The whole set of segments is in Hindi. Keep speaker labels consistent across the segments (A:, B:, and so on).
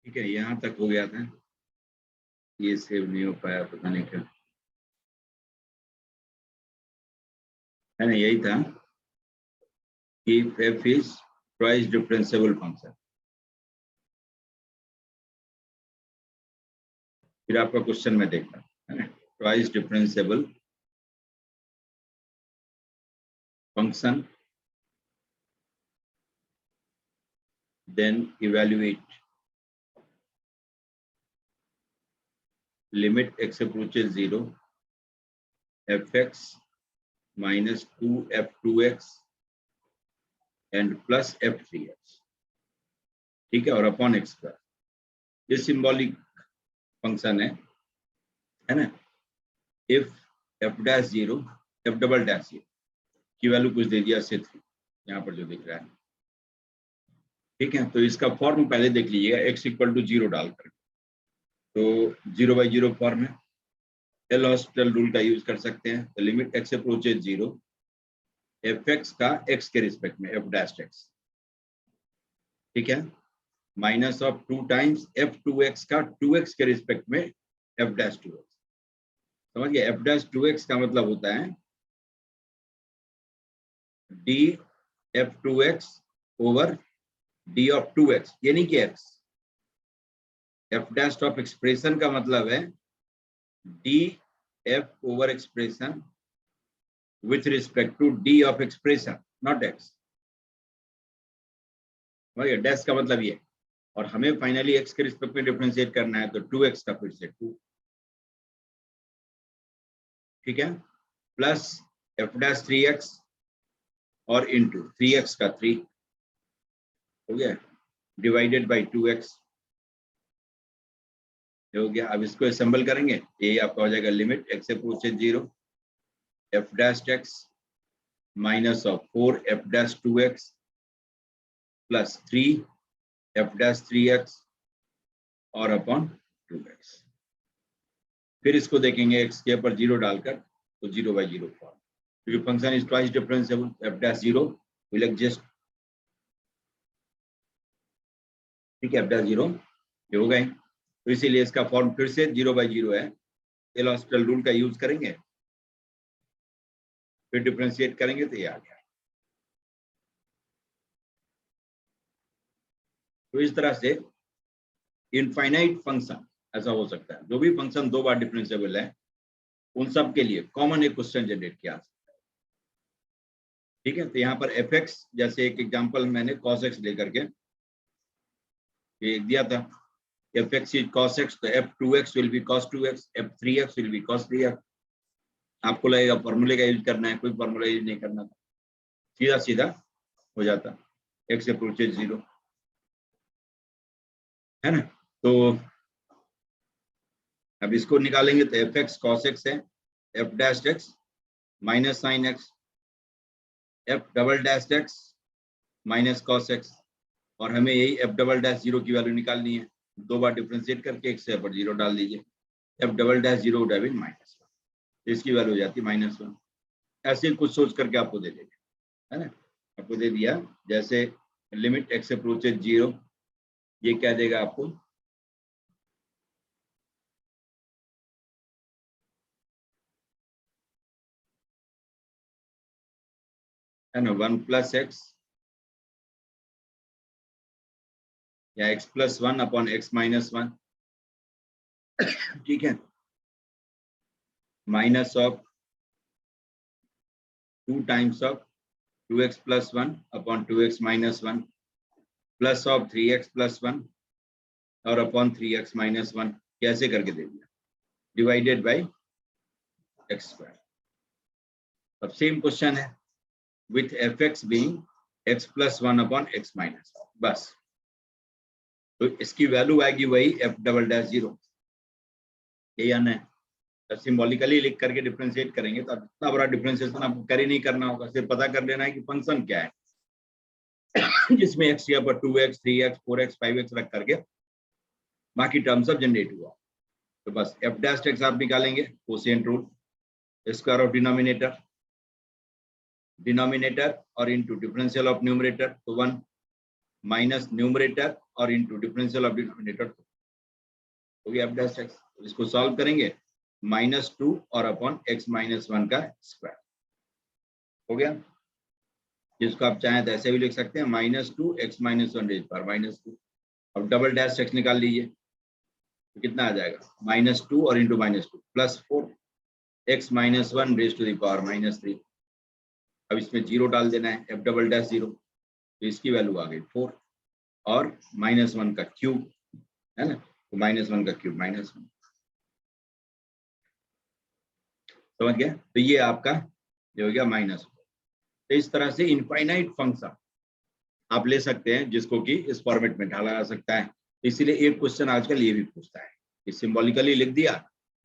A: ठीक है, यहाँ तक हो गया था, ये सेव नहीं हो पाया, पता नहीं क्यों, है ना, यही था कि f is twice differentiable function। फिर आपका क्वेश्चन में देखना है ना, twice differentiable function, then evaluate limit x approaches 0 fx minus 2f2x and plus f3x, ठीक है, और अपॉन एक्स स्क्वायर। ये सिंबॉलिक फंक्शन है ना। If f dash 0 f double dash 0 की वैल्यू कुछ दे दिया से 3, यहाँ पर जो दिख रहा है, ठीक है। तो इसका फॉर्म पहले देख लीजिएगा, x इक्वल टू 0 डालकर, तो 0/0 फॉर्म है, एल हॉस्पिटल रूल का यूज कर सकते हैं। तो लिमिट x अप्रोचेज 0 fx का x के रिस्पेक्ट में f डैश x, ठीक है, माइनस ऑफ 2 टाइम्स f2x का 2x के रिस्पेक्ट में f डैश 2x। समझ गए, f डैश 2x का मतलब होता है d f2x over d of 2x, यानी कि x। f dash of expression का मतलब है d f over expression with respect to d of expression, not x। Dash का मतलब ये, और हमें फाइनली x के रिस्पेक्ट में डिफरेंशिएट करना है, तो 2x का फिर से 2, ठीक है, प्लस f डैश 3x और इनटू 3x का 3 हो गया, डिवाइडेड बाय 2x हो गया। अब इसको असेंबल करेंगे, ये आपका हो जाएगा limit x approaches 0 f dash x minus of 4 f dash 2x plus 3 f dash 3x और अपॉन 2x। फिर इसको देखेंगे x के ऊपर 0 डालकर, तो 0/0 फॉर्म, क्योंकि function is twice differentiable, f dash 0 will exist, ठीक है, f डैश 0 ये हो गए। तो इसीलिए इसका फॉर्म फिर से 0/0 है, एल हॉस्पिटल रूल का यूज करेंगे, फिर डिफरेंशिएट करेंगे तो ये आ गया। तो इस तरह से इनफाइनाइट फंक्शन ऐसा हो सकता है, जो भी फंक्शन 2 बार डिफरेंशिएबल है उन सब के लिए कॉमन एक क्वेश्चन जनरेट किया, ठीक है। तो यहाँ पर fx, जैसे एक एग्जांपल मैंने cos x लेकर के ये दिया था, fx is cos x, तो f2x will be cos 2x, f3x will be cos 3x। आपको लगेगा फॉर्मूले का यूज करना है, कोई फॉर्मूला यूज नहीं करना था, सीधा सीधा हो जाता, x अप्रोचेज 0, है ना। तो अब इसको निकालेंगे तो fx cos x है, f dash x minus sine x, f double dash x minus cos x, और हमें यही f डबल डैश 0 की वैल्यू निकालनी है, 2 बार डिफरेंशिएट करके x से 0 डाल दीजिए, f double dash 0 would have been -1, इसकी वैल्यू हो जाती है -1। ऐसे कुछ सोच करके आपको दे देंगे, है ना, आपको दे दिया जैसे लिमिट x अप्रोचेज 0, ये क्या देगा आपको, है ना, 1 प्लस x या x plus 1 upon x minus 1, ठीक है, minus of 2 times of 2x plus 1 upon 2x minus 1, plus of 3x plus 1 और अपॉन 3x माइनस 1 कैसे करके दे दिया, डिवाइडेड बाई एक्स स्क्वायर। अब सेम क्वेश्चन है with F x being x plus 1 upon x minus 1, बस तो इसकी वैल्यू आएगी वही f डबल डैश 0, ये या नहीं। जब सिंबॉलिकली लिख करके डिफरेंशिएट करेंगे तो इतना बड़ा डिफरेंशिएशन आपको कैरी नहीं करना होगा, सिर्फ पता कर लेना है कि फंक्शन क्या है जिसमें x या पर 2x 3x 4x 5x रख करके बाकी टर्म सब जनरेट हुआ। तो बस f डैश x आप निकालेंगे, quotient rule, square of denominator और इनटू डिफरेंशियल ऑफ न्यूमरेटर तो 1 माइनस न्यूमरेटर और इनटू डिफरेंशियल ऑफ डिनोमिनेटर हो गया f डैश x। इसको सॉल्व करेंगे -2 और अपॉन x माइनस 1 का स्क्वायर हो गया। जिसको आप चाहें तो ऐसे भी लिख सकते हैं -2 x माइनस 1 रेज पावर -2। अब डबल डैश x निकाल लीजिए तो कितना आ जाएगा -2 और into -2 plus 4 x minus 1 raise to the power -3। अब इसमें 0 डाल देना है, f डबल डैश 0, तो इसकी वैल्यू आ गई 4 और -1 का क्यूब है ना, तो -1 का क्यूब -1, समझ गया। तो ये आपका ये हो गया माइनस। तो इस तरह से इनफाइनाइट फंक्शन आप ले सकते हैं जिसको कि इस फॉर्मेट में ढाला जा सकता है। इसीलिए एक क्वेश्चन आजकल ये भी पूछता है कि सिंबॉलिकली लिख दिया,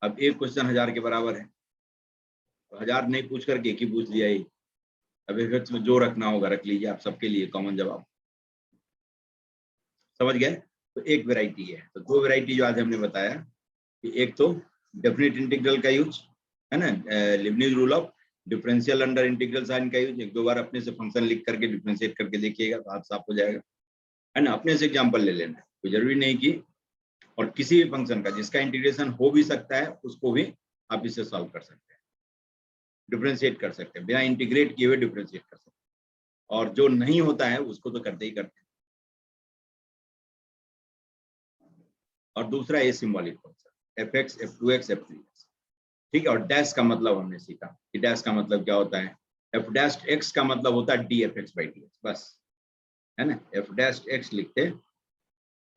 A: अब एक क्वेश्चन 1000 के बराबर है, तो 1000 नहीं पूछ करके एक ही पूछ लिया ही। अब इफेक्ट्स में जो रखना होगा रख लीजिए, आप सबके लिए कॉमन जवाब, समझ गए। तो एक वेराइटी है, तो दो वेराइटी जो आज हमने बताया कि एक तो डेफिनेट इंटीग्रल का यूज है ना, Leibniz rule of differential under integral sign का यूज, एक दो बार अपने से फंक्शन लिख करके डिफरेंशिएट करके देखिएगा तो हाथ साफ हो जाएगा, है ना। अपने से एग्जांपल ले लेना, कोई जरूरी नहीं कि, और किसी भी फंक्शन का जिसका इंटीग्रेशन हो भी सकता है उसको भी आप इससे सॉल्व कर सकते हैं, डिफरेंशिएट कर सकते हैं, बिना इंटीग्रेट किए हुए डिफरेंशिएट कर सकते हैं, और जो नहीं होता है उसको तो करते ही करते हैं। और दूसरा ये symbolic function f(x), f(2x), f(3x), ठीक है। और डैश का मतलब हमने सीखा कि डैश का मतलब क्या होता है, f डैश x का मतलब होता है dfx/dx, बस, है ना। f डैश x लिखते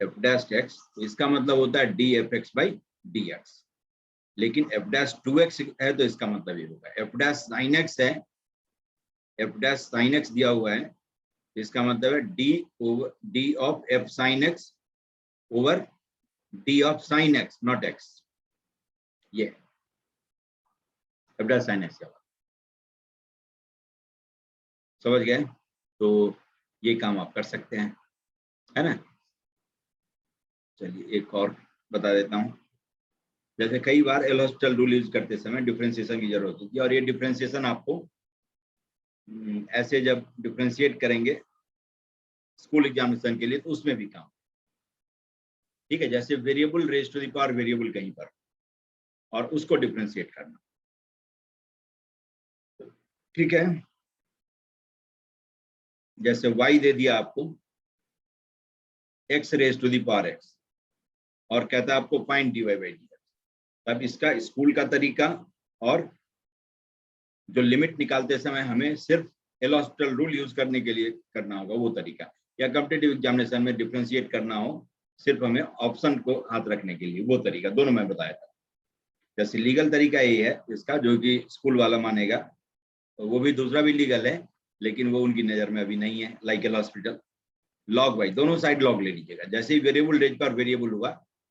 A: f डैश x, तो इसका मतलब होता है dfx/dx। लेकिन f डैश 2x है तो इसका मतलब ये होगा f डैश sin x है, f डैश sin x दिया हुआ है, इसका मतलब है d of f sin x over d of sin x not x, ये f डैश sin x, समझ गए। तो ये काम आप कर सकते हैं, है ना। चलिए एक और बता देता हूँ, जैसे कई बार एल हॉस्पिटल रूल यूज करते समय डिफरेंशिएशन की जरूरत होती है, और ये डिफरेंशिएशन आपको ऐसे जब डिफरेंशिएट करेंगे स्कूल एग्जामिनेशन के लिए तो उसमें भी काम, ठीक है। जैसे variable raise to the power variable कहीं पर और उसको डिफरेंशिएट करना, ठीक है। जैसे y दे दिया आपको x raise to the power x और कहता है आपको फाइंड dy/dx, तब इसका स्कूल का तरीका और जो लिमिट निकालते समय हमें सिर्फ एल हॉस्पिटल रूल यूज करने के लिए करना होगा वो तरीका, या कॉम्पिटिटिव एग्जामिनेशन में डिफरेंशिएट करना हो सिर्फ हमें ऑप्शन को हाथ रखने के लिए वो तरीका, दोनों मैं बताया था। जैसे लीगल तरीका यही है इसका, जो कि स्कूल वाला मानेगा, तो वो भी दूसरा भी लीगल है लेकिन वो उनकी नजर में अभी नहीं है, like L hospital. Log y दोनों साइड लॉग ले लीजिएगा, जैसे ही वेरिएबल रेज पर वेरिएबल हुआ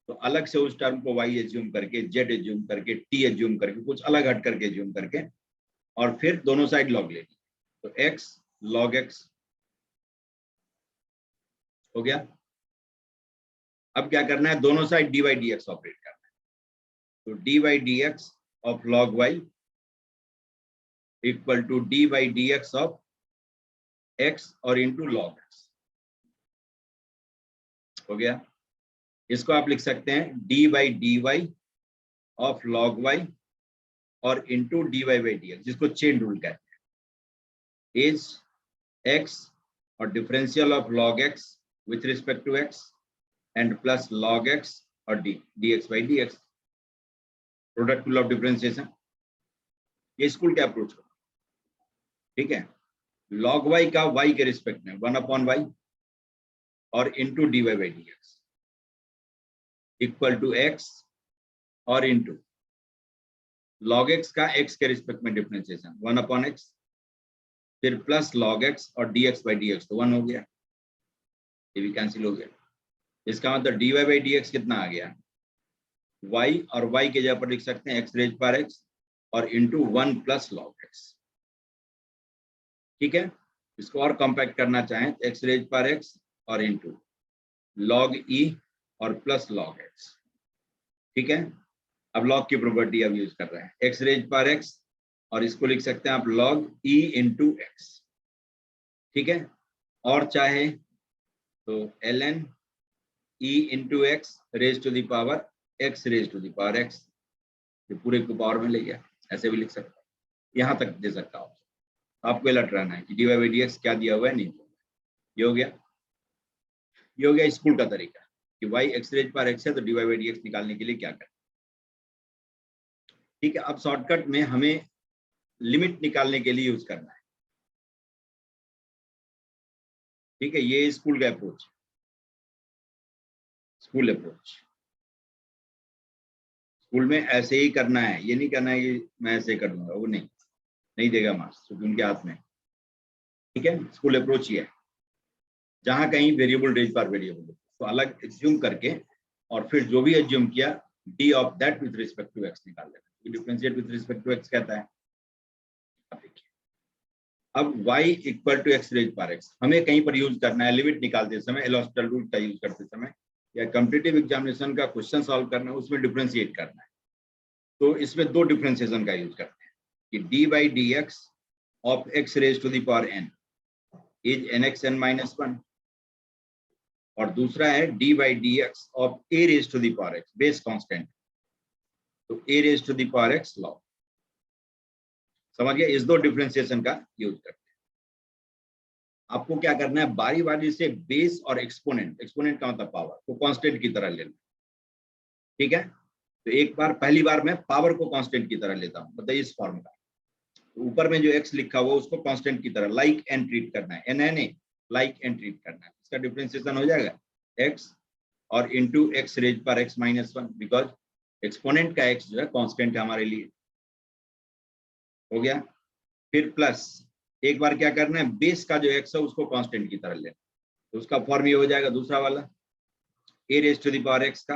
A: तो अलग से उस टर्म को y एज्यूम करके, z एज्यूम करके, t एज्यूम करके, कुछ अलग हट करके एज्यूम करके, और फिर दोनों साइड लॉग ले ली, तो x log x हो गया। अब क्या करना है, दोनों साइड dy/dx ऑपरेट करना है, तो dy/dx of log y equal टू dy/dx ऑफ x और इंटू log x हो गया। इसको आप लिख सकते हैं d/dy ऑफ log y और इंटू dy/dx, जिसको चेन रूल कहते हैं, इज x और differential of log x with respect to x and plus log x और dx/dx, product rule of differentiation. ये स्कूल के अप्रोच को, ठीक है। log y का y के रिस्पेक्ट में 1/y और into dy by dx equal to x और इंटू log x का x के रिस्पेक्ट में डिफरेंशिएशन 1 अपॉन x, फिर प्लस log x और dx by dx तो 1 हो गया, ये भी कैंसिल हो गया। इसका मतलब dy by dx कितना आ गया, y, और y के जगह पर लिख सकते हैं x रेज पर x और इंटू 1 प्लस log x। ठीक है, इसको और कॉम्पैक्ट करना चाहें तो x रेज पर x और इंटू log e और प्लस log x। ठीक है, अब log की प्रॉपर्टी अब यूज कर रहे हैं, x रेज पर x और इसको लिख सकते हैं आप log e इंटू x। ठीक है, और चाहे तो ln e into x raise to the power x raise to the power x, ये पूरे को पावर में ले गया, ऐसे भी लिख सकते हैं, यहां तक दे सकता हूं। आपको अलर्ट रहना है कि dy by dx क्या दिया हुआ है, नहीं। ये हो गया, ये हो गया स्कूल का तरीका कि y x रेज पर x है तो dy by dx निकालने के लिए क्या करें। ठीक है, अब शॉर्टकट में हमें लिमिट निकालने के लिए यूज करना है। ठीक है, ये स्कूल का अप्रोच, स्कूल अप्रोच। स्कूल में ऐसे ही करना है, ये नहीं करना है कि मैं ऐसे कर दूंगा, वो नहीं देगा मार्क्स, क्योंकि उनके हाथ में। ठीक है, स्कूल अप्रोच ही है, जहां कहीं वेरिएबल रेज पर वेरिएबल तो अलग एज्यूम करके और फिर जो भी एज्यूम किया d of that with respect to x निकाल लेना। Differentiate with respect to x कहता है। अब देखिए, अब y equal to x raise पर एक्स हमें कहीं पर यूज करना है, लिमिट निकालते समय, एल हॉस्पिटल रूल का यूज करते समय, या कॉम्पिटिटिव एग्जामिनेशन का क्वेश्चन सॉल्व करना है, उसमें डिफरेंशिएट करना है। तो इसमें दो डिफरेंशिएशन का यूज करते हैं कि D by D x of X raise to the power n is nxn minus 1, और दूसरा है D by D x of A raise to the power X, base constant, तो A raise to the power X log. समझ गए, इस दो डिफरेंशिएशन का यूज करते हैं। आपको क्या करना है, बारी बारी से बेस और एक्सपोनेंट, एक्सपोनेंट का मतलब पावर, को कांस्टेंट की तरह लेना। ठीक है, तो एक बार, पहली बार मैं पावर को कांस्टेंट की तरह लेता हूं, मतलब इस फॉर्म का, तो ऊपर में जो x लिखा हुआ उसको कांस्टेंट की तरह लाइक एंड ट्रीट करना है, NNA लाइक एंड ट्रीट करना है। इसका डिफरेंशिएशन हो जाएगा x और इंटू एक्स रेज पर x माइनस 1, बिकॉज एक्सपोनेंट का x जो है कांस्टेंट है हमारे लिए, हो गया। फिर प्लस एक बार क्या करना है, बेस का जो x है उसको कांस्टेंट की तरह लेना, तो उसका फॉर्म ये हो जाएगा दूसरा वाला, a raise to the power x का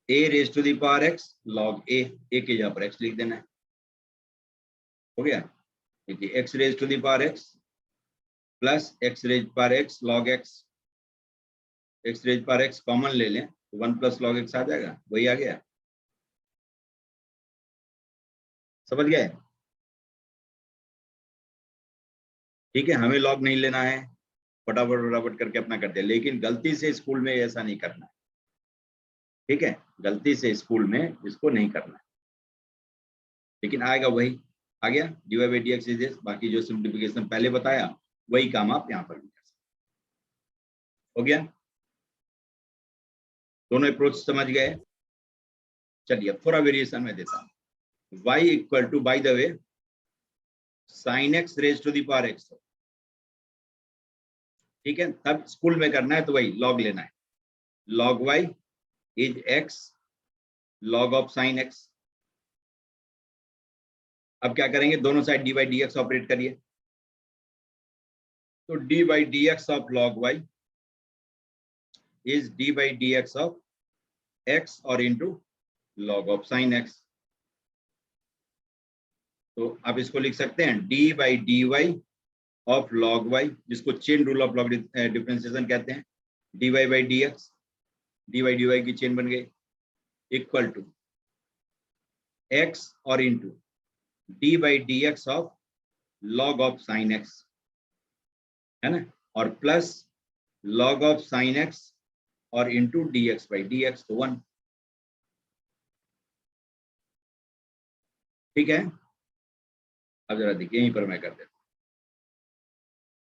A: a raise to the power x log a के जगह पर x लिख देना है, हो गया। देखिए x raise to the power x plus x raise पर x log x, x raise पर x कॉमन ले लें तो 1 प्लस log x आ जाएगा, वही आ गया। समझ गए? ठीक है, हमें log नहीं लेना है, फटाफट फटाफट करके अपना कर दिया, लेकिन गलती से स्कूल में ऐसा नहीं करना है। ठीक है, गलती से स्कूल में इसको नहीं करना है, लेकिन आएगा वही, आ गया dy by dx is this. बाकी जो सिंप्लीफिकेशन पहले बताया वही काम आप यहाँ पर भी कर सकते। हो गया, दोनों अप्रोच समझ गए। चलिए अब थोड़ा वेरिएशन में देता हूँ, y equal to, by the way, sine x raise to the power x। ठीक है, तब स्कूल में करना है तो वही log लेना है, log y is x log of sine x। अब क्या करेंगे, दोनों side d by D x operate करिए, तो D by D x of log y is d by D x of x और into log of sine x। तो आप इसको लिख सकते हैं d by D y of log y, जिसको chain rule of log differentiation कहते हैं, dy by D x, d by D Y की चेन बन गई, इक्वल टू x और into D by D x of log of sine x, है ना, और plus log of sine x और into D x by D x, तो 1। ठीक है, अब जरा देखिए, यहीं पर मैं कर देता हूं,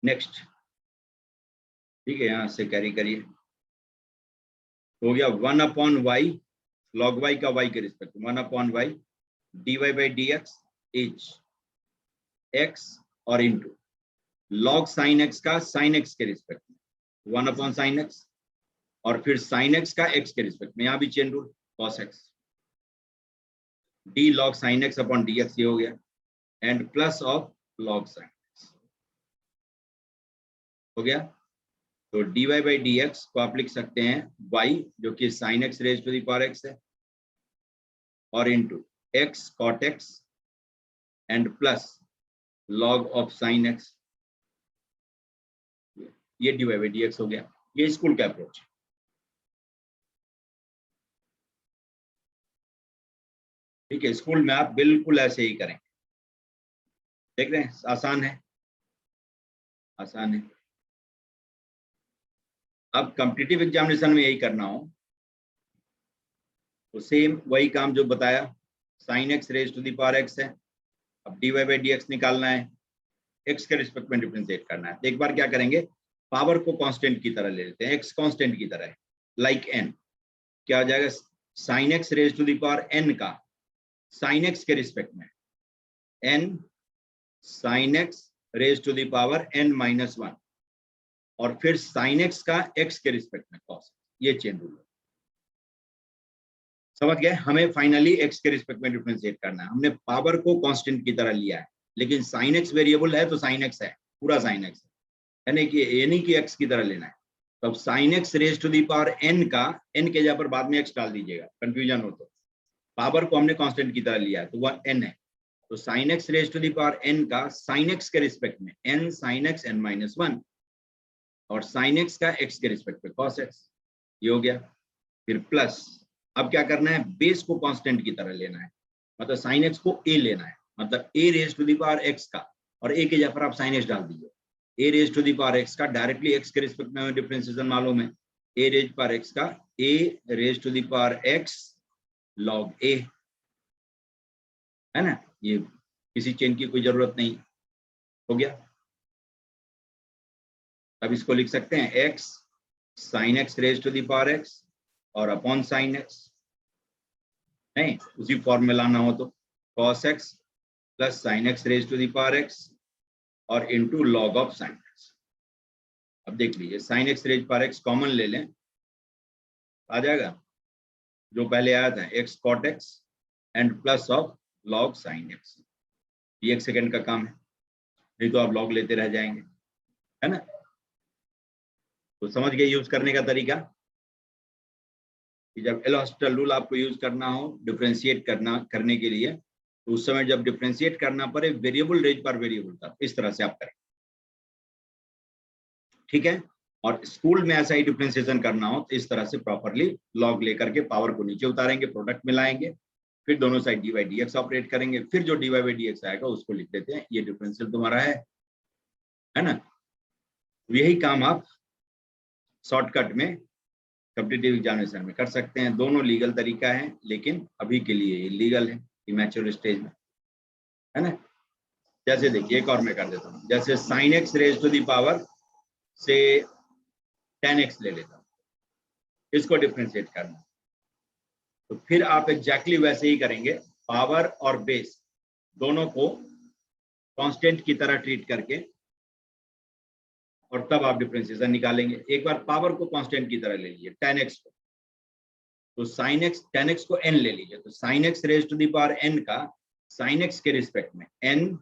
A: नेक्स्ट। ठीक है, यहां से कैरी करिए, हो गया 1 अपॉन वाई, log y का y के respect, 1 upon y d y by D x is x और इंटू log साइन x का साइन x के रिस्पेक्ट में 1 अपॉन साइन x और फिर साइन एक्स का एक्स के रिस्पेक्ट में, यहाँ भी chain rule cos x, d log sine x upon d x, ये हो गया, and plus of log sine x हो गया। तो dy बाई डी एक्स को आप लिख सकते हैं y, जो कि sine x raise to the power x है, और into x cot x and plus log of sine x, ये dy बाई डी एक्स हो गया। ये स्कूल का अप्रोच है। ठीक है, स्कूल में आप बिल्कुल ऐसे ही करें। देख रहे हैं, आसान है, आसान है। अब कॉम्पिटिटिव एग्जामिनेशन में यही करना हो तो सेम वही काम जो बताया, sine x raise to the power x है, अब dy बाई डी एक्स निकालना है, x के रिस्पेक्ट में डिफरेंशिएट करना है। तो एक बार क्या करेंगे, पावर को कांस्टेंट की तरह ले लेते हैं, x कांस्टेंट की तरह है, लाइक n, क्या हो जाएगा, sine x raise to the power n का साइन एक्स के रिस्पेक्ट में n sine x raise to the power n minus 1, और फिर साइन एक्स का x के रिस्पेक्ट में cos, ये चेन रूल है। समझ गए, हमें फाइनली x के रिस्पेक्ट में डिफरेंशिएट करना है। हमने पावर को कांस्टेंट की तरह लिया है, लेकिन साइन एक्स वेरिएबल है तो साइन एक्स है, पूरा साइन एक्स है, यानी कि x की तरह लेना है। तो अब sine x raise to the power n का, n के जगह पर बाद में x डाल दीजिएगा, कंफ्यूजन हो तो। पावर को हमने कांस्टेंट की तरह लिया है तो वह n है, तो sine x raise to the power n का साइन एक्स के रिस्पेक्ट में n sine x n minus 1, और साइन एक्स का x के रिस्पेक्ट में cos x, ये हो गया। फिर प्लस, अब क्या करना है, बेस को कांस्टेंट की तरह लेना है, मतलब साइन एक्स को a लेना है, मतलब a raise to the power x का, और a के जगह पर आप साइन एक्स डाल दीजिए, a raise to the power x का डायरेक्टली x के रिस्पेक्ट में डिफरेंशिएशन मालूम है, a रेज पावर x का a raise to the power x log a, है ना, ये किसी चेन की कोई जरूरत नहीं, हो गया। अब इसको लिख सकते हैं x sine x raise to the power x और अपॉन साइन एक्स, नहीं उसी फॉर्म में लाना हो तो cos x plus sine x raise to the power x और into log of sine x. अब देख लीजिए, sine x raise power x common ले लें, आ जाएगा जो पहले आया था, x cot x and plus of log sine x, ये एक सेकेंड का काम है, नहीं तो आप लॉग लेते रह जाएंगे, है ना। तो समझ गए यूज करने का तरीका, कि जब एल हॉस्पिटल रूल आपको यूज करना हो डिफरेंशिएट करने के लिए, तो उस समय जब डिफरेंशिएट करना पड़े वेरिएबल रेज पर वेरिएबल तक, इस तरह से आप करें, ठीक है। और स्कूल में ऐसा ही डिफरेंशिएशन करना हो तो इस तरह से प्रॉपरली लॉग लेकर के पावर को नीचे उतारेंगे, प्रोडक्ट में लाएंगे, फिर दोनों side d by D x operate करेंगे, फिर जो डी बाई डी एक्स आएगा उसको लिख देते हैं, ये डिफरेंशियल तुम्हारा है ना। यही काम आप शॉर्टकट में कॉम्पिटिटिव एग्जामिनेशन में कर सकते हैं। दोनों लीगल तरीका है, लेकिन अभी के लिए इलीगल है, इमैच्योर स्टेज में, है ना। जैसे देखिए, एक और मैं कर देता हूँ, जैसे sine x raise to the power से tan x ले लेता हूँ, इसको डिफरेंशिएट करना, तो फिर आप एग्जैक्टली वैसे ही करेंगे, पावर और बेस दोनों को कांस्टेंट की तरह ट्रीट करके, और तब आप डिफरेंशिएशन निकालेंगे। एक बार पावर को कांस्टेंट की तरह ले लीजिए, tan x को, तो साइन एक्स, tan x को n ले लीजिए, तो sine x raise to the power n का साइन एक्स के रिस्पेक्ट में n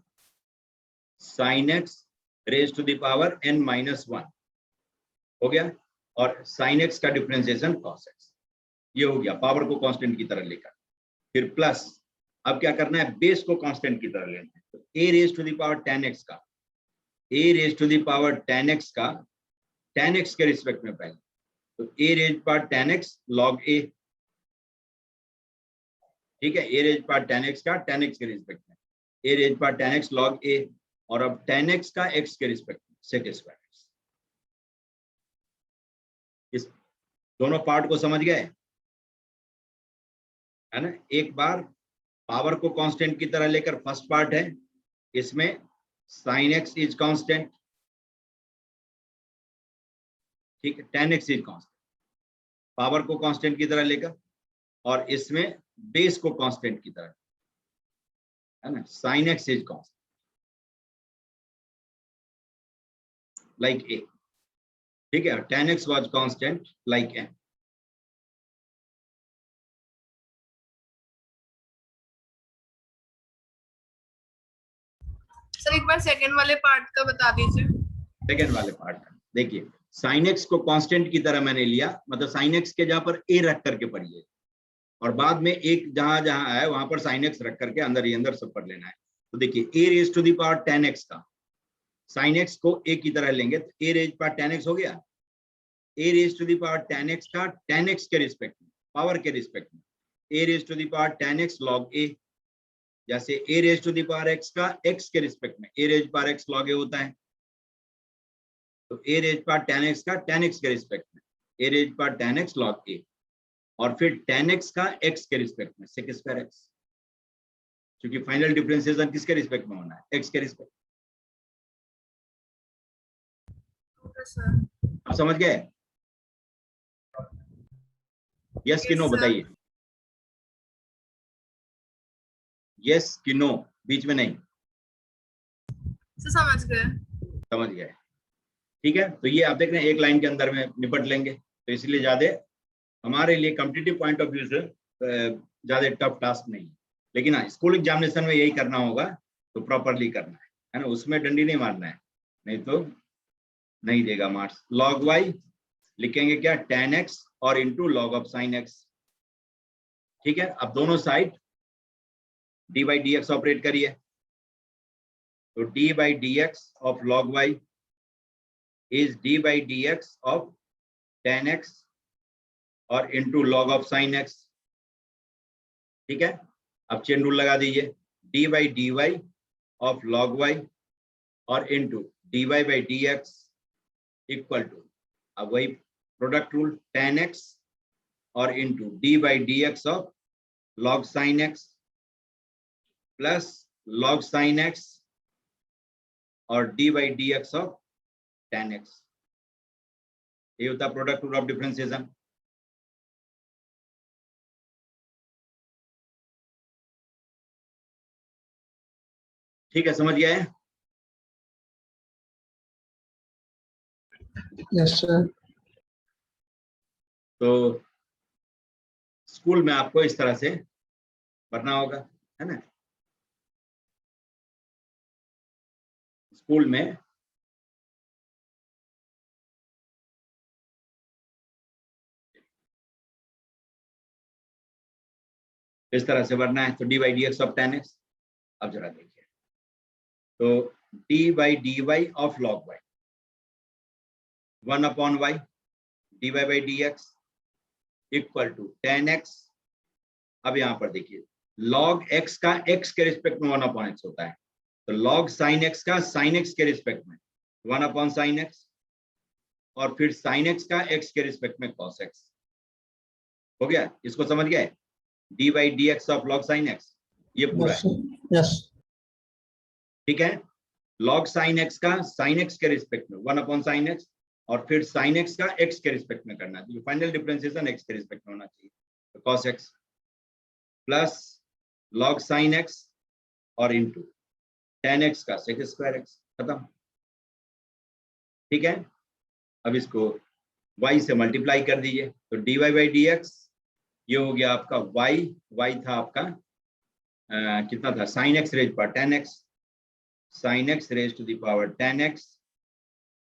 A: sine x raise to the power n minus 1 हो गया, और साइन एक्स का डिफरेंशिएशन cos x, ये हो गया पावर को कांस्टेंट की तरह लेकर। फिर प्लस, अब क्या करना है, बेस को कांस्टेंट की तरह लेना है, तो a raise to the power tan x का, a raise to the power tan x का tan x के रिस्पेक्ट में पहले, तो a raise power tan x log a, ठीक है, a raise power tan x का tan x के रिस्पेक्ट में, a raise power tan x log a, और अब tan x का x के रिस्पेक्ट में sec स्क्वायर x। इस दोनों पार्ट को समझ गए, है ना। एक बार पावर को कांस्टेंट की तरह लेकर फर्स्ट पार्ट है, इसमें साइन एक्स इज कांस्टेंट, ठीक है, tan x is constant, power को कांस्टेंट की तरह लेकर, और इसमें बेस को कांस्टेंट की तरह, है ना, sine x is constant, like a, ठीक है, tan x was constant like n.
B: Sir एक बार सेकंड वाले पार्ट का बता दीजिए।
A: सेकंड वाले पार्ट का देखिए, sin x को कांस्टेंट की तरह मैंने लिया, मतलब sin x के जहां पर a रख करके पढ़िए, और बाद में एक जहां जहां है वहां पर sin x रख करके अंदर ही अंदर सब पढ़ लेना है। तो देखिए a raise to the power tan x का sin x को a की तरह लेंगे तो a raise power tan x हो गया, a raise to the power tan x का tan x के रिस्पेक्ट में, पावर के रिस्पेक्ट में a raise to the power tan x log a, जैसे a raise to the power x का x के रिस्पेक्ट में a raise power x log a होता है, तो a raise power tan x का tan x के रिस्पेक्ट में a raise power tan x log a, और फिर tan x का x के रिस्पेक्ट में sec स्क्वायर x, क्योंकि फाइनल डिफरेंशिएशन किसके रिस्पेक्ट में होना है, x के रिस्पेक्ट। आप समझ गए? यस कि नो बताइए, यस कि नो, बीच में नहीं।
B: समझ गए,
A: समझ गए, ठीक है। तो ये आप देख रहे हैं एक लाइन के अंदर में निपट लेंगे, तो इसलिए ज्यादा हमारे लिए कॉम्पिटिटिव पॉइंट ऑफ व्यू से ज्यादा टफ टास्क नहीं, लेकिन हाँ स्कूल एग्जामिनेशन में यही करना होगा तो प्रॉपरली करना है ना, उसमें डंडी नहीं मारना है, नहीं तो नहीं देगा मार्क्स। log y लिखेंगे क्या, tan x और into log of sin x, ठीक है। अब दोनों साइड dy dx ऑपरेट करिए, तो dy dx of log y is dy dx of tan x और into log of sin x, ठीक है। अब चेन रूल लगा दीजिए, dy dy of log y और into dy by dx equal to, अब वही प्रोडक्ट रूल, tan x और into D by D x of log sin x plus log sin x और D by D x of tan x, ये होता है प्रोडक्ट रूल ऑफ डिफरेंशिएशन। ठीक है, समझ गया है?
C: Yes sir.
A: तो स्कूल में आपको इस तरह से पढ़ना होगा, है ना। स्कूल में इस तरह से बढ़ना है, तो D by D x of tan x। अब जरा देखिए, तो D by D y of log y 1 upon y D y by D x equal to tan x। अब यहाँ पर देखिए log x का x के रिस्पेक्ट में 1 अपॉन x होता है, तो log sin x का sin x के रिस्पेक्ट में 1 अपॉन sin x, और फिर sin x का x के रिस्पेक्ट में cos x। हो गया, इसको समझ गए, D by D x of log sin x, ये पूरा है,
C: यस।
A: ठीक है। log sin x का sin x के रिस्पेक्ट में 1 अपॉन sin x, और फिर sin x का x के रिस्पेक्ट में करना चाहिए, फाइनल डिफरेंशिएशन x के रिस्पेक्ट में होना चाहिए, तो cos x plus log sin x और इंटू tan x का sec स्क्वायर x, खत्म, ठीक है। अब इसको y से मल्टीप्लाई कर दीजिए, तो dy बाई डी एक्स, ये हो गया आपका y था आपका कितना था, sin x रेज पर tan x, sin x raise to the power tan x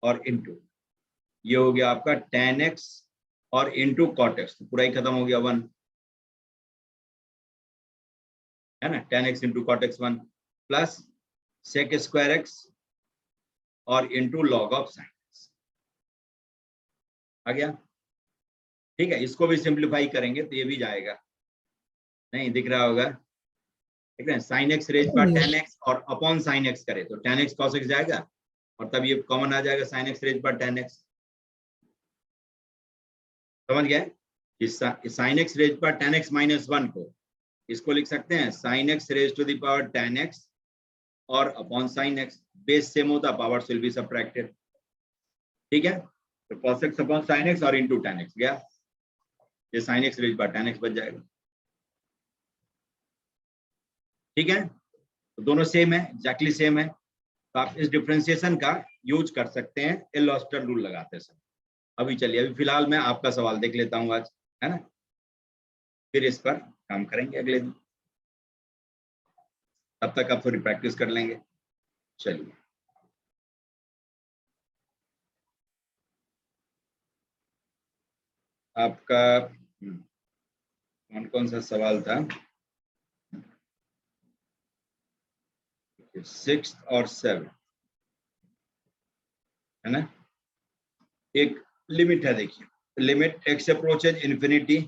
A: और इंटू ये हो गया आपका tan x और इंटू cot x, तो पूरा ही खत्म हो गया 1, है ना, tan x into cot x 1 plus sec square x और into log of sin x, आ गया, ठीक है। इसको भी सिंप्लीफाई करेंगे तो ये भी जाएगा, नहीं दिख रहा होगा, ठीक है। sin x रेज पर tan x और अपॉन sin x करे तो tan x cos x जाएगा, और तब ये कॉमन आ जाएगा sin x रेज पर tan x, समझ गए। इस sin x रेज पर tan x माइनस 1 को इसको लिख सकते हैं sin x raise to the power tan x और upon sin x, base same होता, पावर्स विल बी सबट्रैक्टेड, ठीक है। तो cos x upon sin x और इंटू tan x गया, ये sin x रेज पर tan x बच जाएगा, ठीक है। तो दोनों सेम है, एग्जैक्टली सेम है, तो आप इस डिफरेंशिएशन का यूज कर सकते हैं एल हॉस्पिटल रूल लगाते समय, अभी चलिए, अभी फिलहाल मैं आपका सवाल देख लेता हूँ आज, है ना, फिर इस पर काम करेंगे अगले दिन, तब तक आप थोड़ी प्रैक्टिस कर लेंगे। चलिए, आपका कौन कौन सा सवाल था? 6 और 7, है ना। एक लिमिट है, देखिए, limit x approaches infinity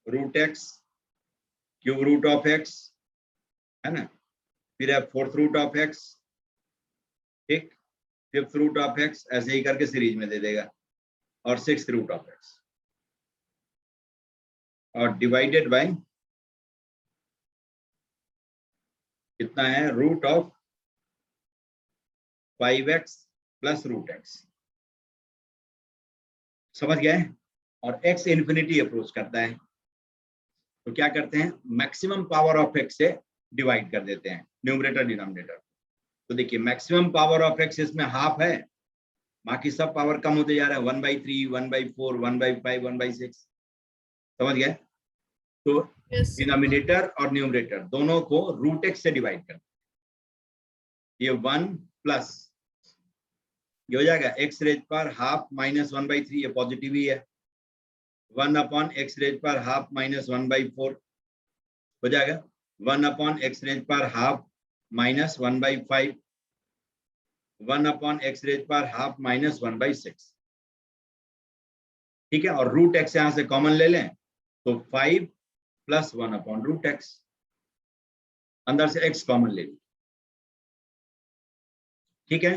A: root x cube root of x, है ना, फिर है फोर्थ रूट ऑफ x, ठीक, फिफ्थ रूट ऑफ x, ऐसे ही करके सीरीज में दे देगा, और सिक्स्थ रूट ऑफ x, और डिवाइडेड बाय कितना है, root of 5x plus root x। समझ गए? और x इंफिनिटी अप्रोच करता है तो क्या करते हैं, मैक्सिमम पावर ऑफ x से डिवाइड कर देते हैं न्यूमरेटर डिनोमिनेटर। तो देखिए, मैक्सिमम पावर ऑफ x इसमें हाफ है, बाकी सब पावर कम होते जा रहा है, 1/3, 1/4, 1/5, 1/6। समझ गए? तो डिनोमिनेटर और न्यूमरेटर दोनों को रूट x से डिवाइड कर, ये 1 प्लस ये हो जाएगा x रेज पर हाफ माइनस 1/3, ये पॉजिटिव ही है, 1 अपॉन x रेज पर हाफ माइनस 1/4 हो जाएगा, 1 अपॉन x रेज पर half minus 1/5, 1 upon x raise पर हाफ माइनस 1/6। ठीक है, और रूट x यहां से कॉमन ले लें तो 5 प्लस 1 अपॉन रूट x, अंदर से x कॉमन ले लें। ठीक है,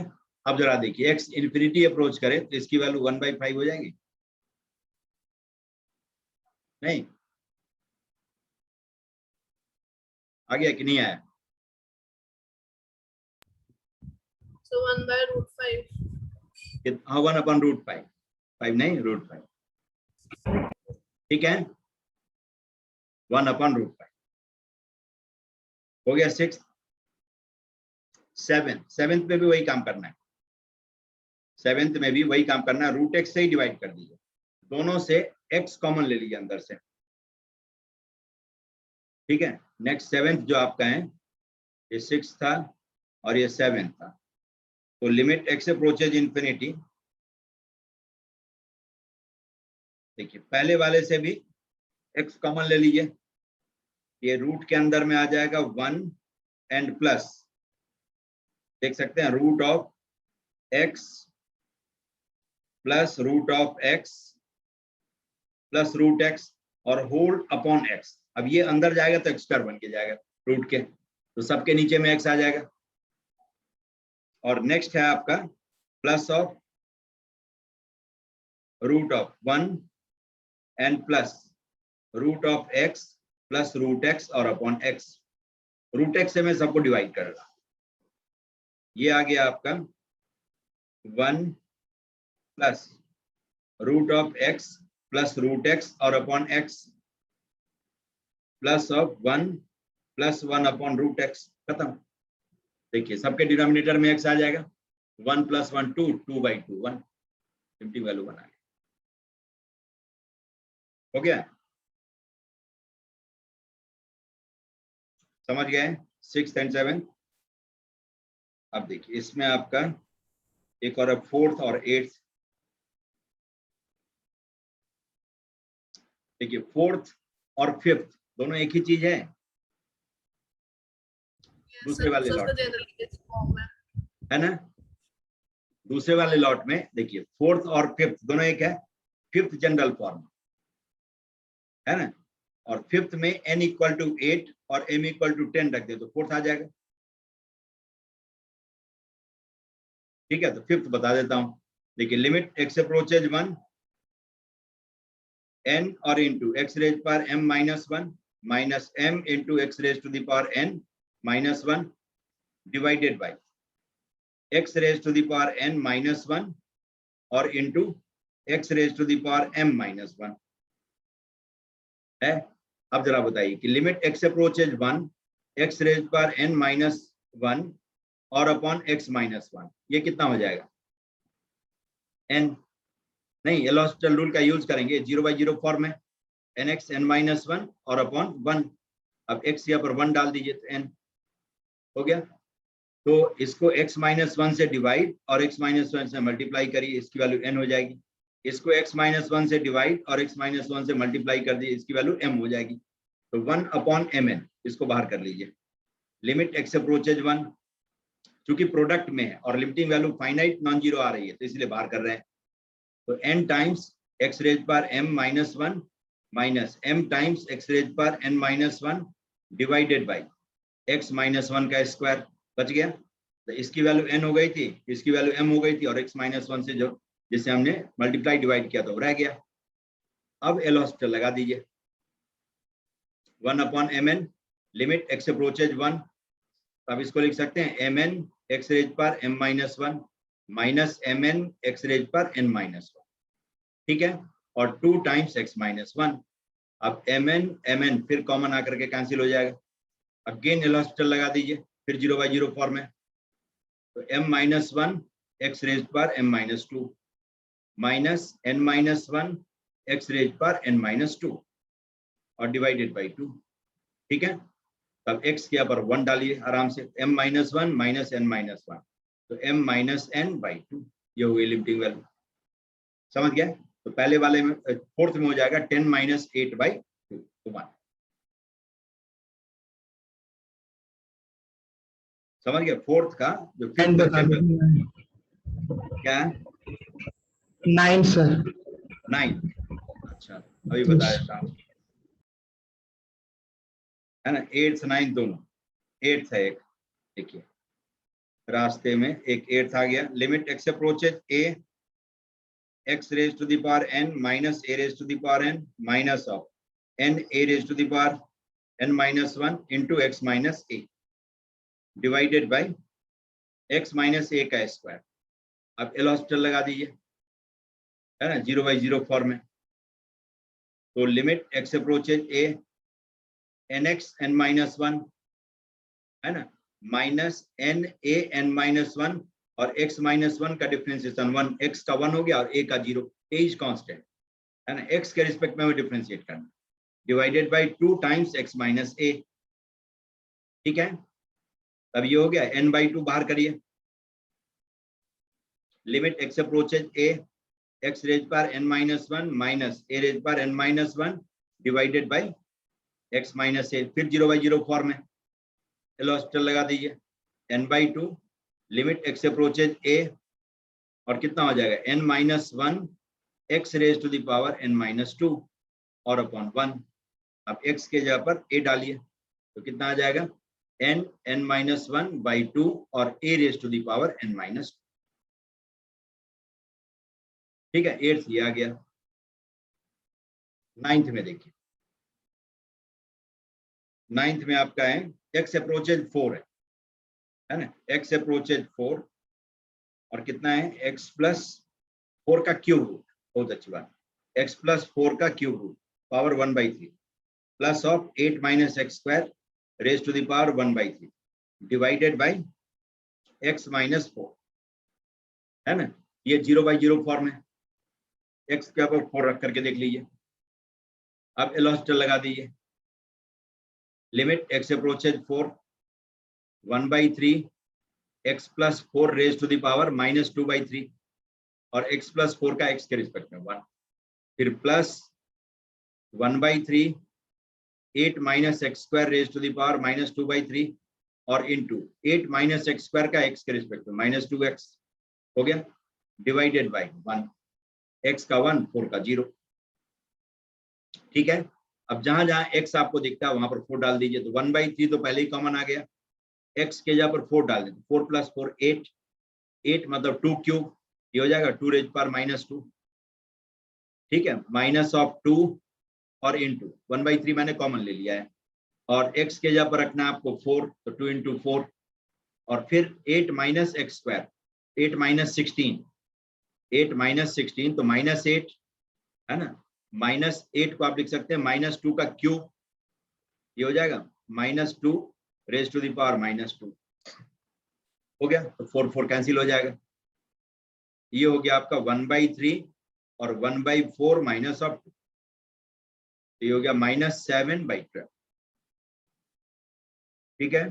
A: अब जरा देखिए, x इंफिनिटी अप्रोच करे तो इसकी वैल्यू 1/5 हो जाएगी, नहीं आ गया कि नहीं आया?
B: So 1/√5.
A: हाँ, 1 अपॉन रूट 5, 5 नहीं, रूट 5। ठीक है, 1 अपॉन रूट 5 हो गया। 6, 7th में भी वही काम करना है, 7th में भी वही काम करना है, रूट x से ही डिवाइड कर दीजिए, दोनों से x कॉमन ले लीजिए अंदर से। ठीक है, नेक्स्ट 7th जो आपका है, ये 6 था और ये 7 था, तो लिमिट x अप्रोचेज इंफिनिटी, देखिए पहले वाले से भी x कॉमन ले लीजिए, ये रूट के अंदर में आ जाएगा 1 एंड प्लस, देख सकते हैं, root of x plus root of x plus root x और होल अपॉन x। अब ये अंदर जाएगा तो x² बन के जाएगा रूट के, तो सबके नीचे में x आ जाएगा। और नेक्स्ट है आपका plus of root of 1 and plus root of x plus root x और अपॉन x। रूट x से मैं सबको डिवाइड कर रहा, ये आ गया आपका 1 plus root of x plus root x और upon x plus of 1 plus 1 upon root x, खत्म। देखिए सबके डिनोमिनेटर में x आ जाएगा, 1 प्लस 1 2, 2/2 1, सिंपल वैल्यू बना है। हो गया, समझ गए 6th एंड 7th। अब देखिए इसमें आपका एक और 4th और 8th। देखिए 4th और 5th दोनों एक ही चीज है, दूसरे वाले लॉट है ना, दूसरे वाले लॉट में देखिए 4th और 5th दोनों एक है, 5th जनरल फॉर्म है ना, और 5th में n = 8 और m = 10 रख दे तो 4th आ जाएगा। ठीक है, तो 5th बता देता हूं, देखिए लिमिट x अप्रोचेज 1 n और इंटू x रेज पर m-1 minus m into x raise to the power n-1 divided by x raise to the power n-1 और into x raise to the power m-1 है। अब जरा बताइए कि limit x approaches 1 x raise पर n-1 और अपॉन x-1, ये कितना हो जाएगा, n। नहीं, एल हॉस्पिटल रूल का यूज करेंगे 0/0 फॉर्म में, nx n-1 और अपॉन 1। अब x यहाँ पर 1 डाल दीजिए तो n हो गया। तो इसको x-1 से डिवाइड और x-1 से मल्टीप्लाई करिए, इसकी वैल्यू n हो जाएगी। इसको x-1 से डिवाइड और x-1 से मल्टीप्लाई कर दिए, इसकी वैल्यू m हो जाएगी। तो 1/mn इसको बाहर कर लीजिए। लिमिट x अप्रोचेज 1, चूंकि प्रोडक्ट में है और limiting value finite non zero आ रही है तो इसलिए बाहर कर रहे हैं। तो n टाइम्स x रेज पर m-1 minus m times x raise पर n-1 डिवाइडेड बाई x-1 का स्क्वायर, बच गया। तो इसकी वैल्यू n हो गई थी, इसकी वैल्यू m हो गई थी, और x-1 से जो जिसे हमने मल्टीप्लाई डिवाइड किया था वो रह गया। अब एल हॉस्पिटल लगा दीजिए। 1/mn लिमिट x अप्रोचेज 1, अब इसको लिख सकते हैं mn x रेज पर m-1 minus mn x raise पर n-1, ठीक है, और 2 टाइम्स x-1। अब mn फिर कॉमन आकर के कैंसिल हो जाएगा। अगेन एल हॉस्पिटल लगा दीजिए, फिर 0/0 फॉर्म में। तो m-1 x रेज पर m-2 minus n-1 x raise पर n-2 और डिवाइडेड बाई 2, ठीक है। तब x के यहाँ पर 1 डालिए आराम से, m-1 माइनस n-1, तो m-n/2, ये हुई लिमिटिंग वैल्यू। समझ गया? तो पहले वाले में फोर्थ में हो जाएगा 10 - 8/2 तो 1। समझ गया? फोर्थ का जो फिफ्थ क्या है
C: 9 सर।
A: 9। अच्छा, अभी बता देता हूँ, है ना, 8th 9th दोनों। 8th है एक, देखिए रास्ते में एक 8th आ गया। Limit x approaches a x raise to the power n minus a raise to the power n minus of n a raise to the power n-1 into x minus a divided by x minus a का स्क्वायर। अब एल हॉस्पिटल लगा दीजिए, है ना, 0/0 फॉर्म में। तो limit x approaches a nx n-1, है ना, माइनस n a n-1 और x-1 का डिफरेंशिएशन 1, x का 1 हो गया और a का 0, a इज कांस्टेंट, है ना, x के रिस्पेक्ट में हमें डिफरेंशिएट करना, divided by 2 times x minus a, ठीक है। तब ये हो गया, n/2 बाहर करिए। Limit x approaches a x raise पर n-1 माइनस a रेज पर n-1 divided by x minus a, फिर 0/0 फॉर्म में एल हॉस्पिटल लगा दीजिए। n/2 limit x approaches a और कितना हो जाएगा n-1 x raise to the power n-2 और अपॉन 1। अब x के जगह पर a डालिए तो कितना आ जाएगा n-1/2 और a raise to the power n-2, ठीक है। 8th ये आ गया। 9th में देखिए, 9th में आपका है x अप्रोचेज 4 है ना, x अप्रोचेज 4 और कितना है x प्लस 4 का क्यूब रूट, बहुत अच्छी बात, x प्लस 4 का cube root power 1/3 plus of 8 minus x square raise to the power 1/3 divided by x minus 4, है ना। ये 0/0 फॉर्म है, x के ऊपर 4 रख करके देख लीजिए। अब एल हॉस्पिटल लगा दीजिए। Limit x approaches 4 1/3 x plus 4 raise to the power -2/3 और x प्लस 4 का x के रिस्पेक्ट में 1, फिर plus 1/3 8 minus x square raise to the power -2/3 और इंटू 8 माइनस एक्स स्क्वायर का x के रिस्पेक्ट में -2x हो गया, डिवाइडेड बाई 1, x का 1 4 का 0, ठीक है। अब जहां जहां x आपको दिखता है वहां पर 4 डाल दीजिए। तो 1/3 तो पहले ही कॉमन आ गया, x के जगह पर 4 डाल देते, 4 + 4 8, 8 मतलब 2 क्यूब, ये हो जाएगा 2 रेज पर -2, ठीक है, माइनस ऑफ 2 और इंटू 1/3 मैंने कॉमन ले लिया है, और x के जगह पर रखना है आपको 4, तो 2 × 4 और फिर 8 minus x square, 8 minus 16, 8 minus 16 तो -8, है ना, -8 को आप लिख सकते हैं -2 का क्यूब, ये हो जाएगा -2 रेज टू द पावर -2 हो गया। तो 4 4 कैंसिल हो जाएगा। ये हो गया आपका 1/3 और 1/4 माइनस ऑफ 2, तो ये हो गया -7/12। ठीक है,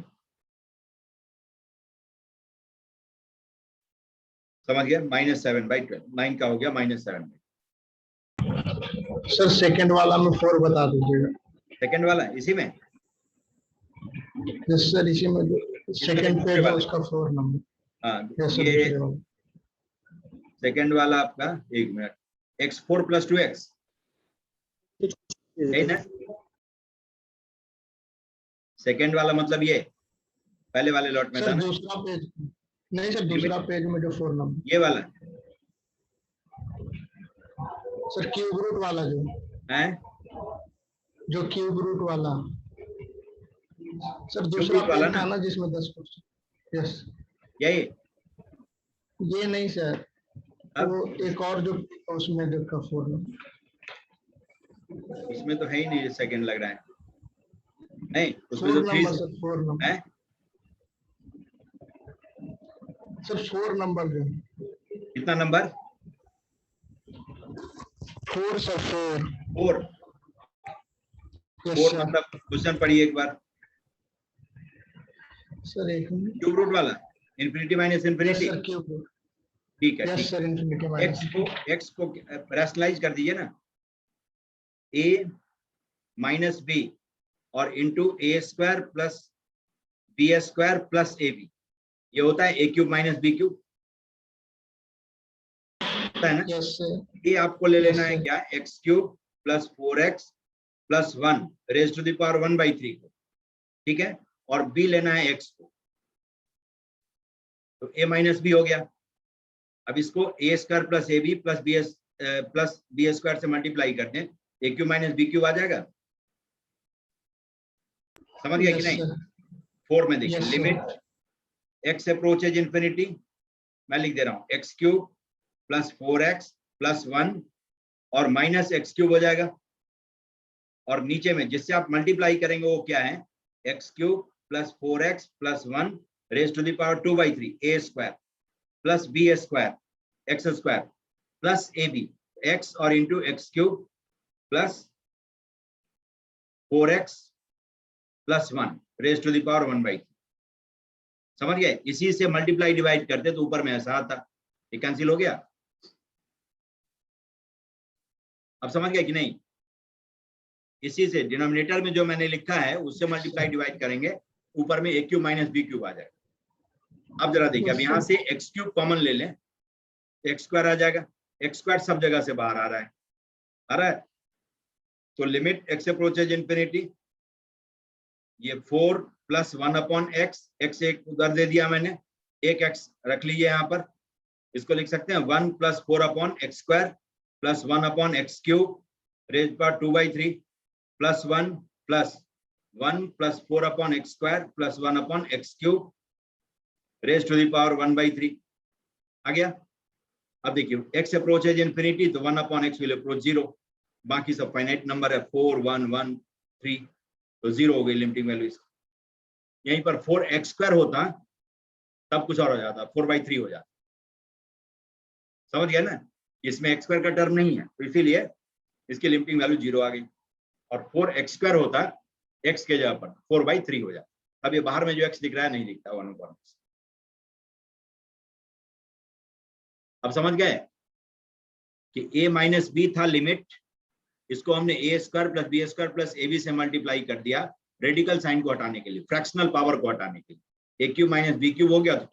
A: समझ गया? -7/12, 9 का हो गया -7।
C: सर सेकंड वाला में 4 बता दीजिएगा।
A: सेकंड वाला इसी में,
C: यस सर, इसी में जो सेकंड
A: दूसरे
C: पेज है
A: वाले।
C: उसका 4 नंबर।
A: हाँ
C: यस सर,
A: ये
C: दूसरे वाला।
A: सेकंड वाला आपका, एक मिनट, x4 + 2x है ना? सेकंड वाला मतलब ये पहले वाले लॉट में था
C: सर
A: ना,
C: दूसरा पेज नहीं सर, दूसरा पेज में जो 4 नंबर।
A: ये वाला
C: सर क्यूब रूट वाला
A: है,
C: जो क्यूब रूट वाला सर,
A: क्यूब
C: दूसरा
A: रूट वाला
C: पेज
A: ना,
C: था ना जिसमें 10%। यस,
A: यही
C: ये नहीं सर,
A: अब
C: वो एक और जो उसमें देखा 4 नंबर।
A: इसमें तो है ही नहीं, सेकंड लग रहा है, नहीं उसमें
C: 4
A: तो 3
C: नंबर सर, 4 नंबर
A: है।
C: सर, 4 नंबर जो
A: कितना नंबर?
C: 4 सर, 4।
A: 4।
C: Yes
A: 4
C: sir.
A: मतलब क्वेश्चन पढ़िए एक बार।
C: सर एक मिनट।
A: क्यूब रूट वाला, infinity minus
C: yes
A: infinity.
C: Sir, cube root.
A: ठीक है,
C: यस
A: ठीक
C: सर, इन्फिनिटी
A: है।
C: माइनस।
A: x को रैशनलाइज कर दीजिए ना, a - b और इंटू a² + b² + ab, ये होता है a³ - b³ होता है ना।
C: Yes sir.
A: ये आपको ले लेना
D: Yes,
A: है
D: sir.
A: क्या, x³ + 4x + 1 raise to the power 1/3 को, ठीक है, और b लेना है x को, तो a - b हो गया। अब इसको a² + ab + b² से मल्टीप्लाई करते हैं, a³ - b³ आ जाएगा। समझ गया कि
C: यस
A: नहीं?
C: सर।
A: 4 में देखिए,
C: Yes, sir.
A: Limit x approaches infinity, मैं लिख दे रहा हूँ x³ + 4x + 1 और -x³ हो जाएगा, और नीचे में जिससे आप मल्टीप्लाई करेंगे वो क्या है, x³ + 4x + 1 raise to the power 2/3 a² + b² x² + ab, x और into x³ + 4x + 1 raise to the power 1/3। समझ गए? इसी से मल्टीप्लाई डिवाइड करते तो ऊपर में ऐसा आता, ये कैंसिल हो गया। अब समझ गए कि नहीं? इसी से डिनोमिनेटर में जो मैंने लिखा है उससे मल्टीप्लाई डिवाइड करेंगे, ऊपर में a³ - b³ आ जाएगा। अब जरा देखिए, अब यहाँ से x³ कॉमन ले लें, x² आ जाएगा, x² सब जगह से बाहर आ रहा है, तो लिमिट x अप्रोचेज इन्फिनिटी, ये 4 + 1/x, x एक उधर दे दिया मैंने, एक x रख लीजिए यहाँ पर, इसको लिख सकते हैं 1 + 4/x² + 1/x³ raise power 2/3 + 1 + 1 + 4/x² + 1/x³ raise to the power 1/3 आ गया। अब देखिए, x अप्रोचेज इन्फिनिटी तो 1/x विल अप्रोच 0, बाकी सब फाइनाइट नंबर है, 4 1 1 3, तो 0 हो गई लिमिटिंग वैल्यू। यहीं पर 4x² होता तब कुछ और हो जाता, 4/3 हो जाता। समझ गया ना? इसमें x² का टर्म नहीं है, तो इसीलिए इसकी लिमिटिंग वैल्यू 0 आ गई, और 4x² होता x के जगह पर 4/3 हो जाता। अब ये बाहर में जो x दिख रहा है नहीं दिखता 1/x। अब समझ गए कि a - b था लिमिट, इसको हमने a² + b² + ab से मल्टीप्लाई कर दिया रेडिकल साइन को हटाने के लिए, फ्रैक्शनल पावर को हटाने के लिए, a³ - b³ हो गया तो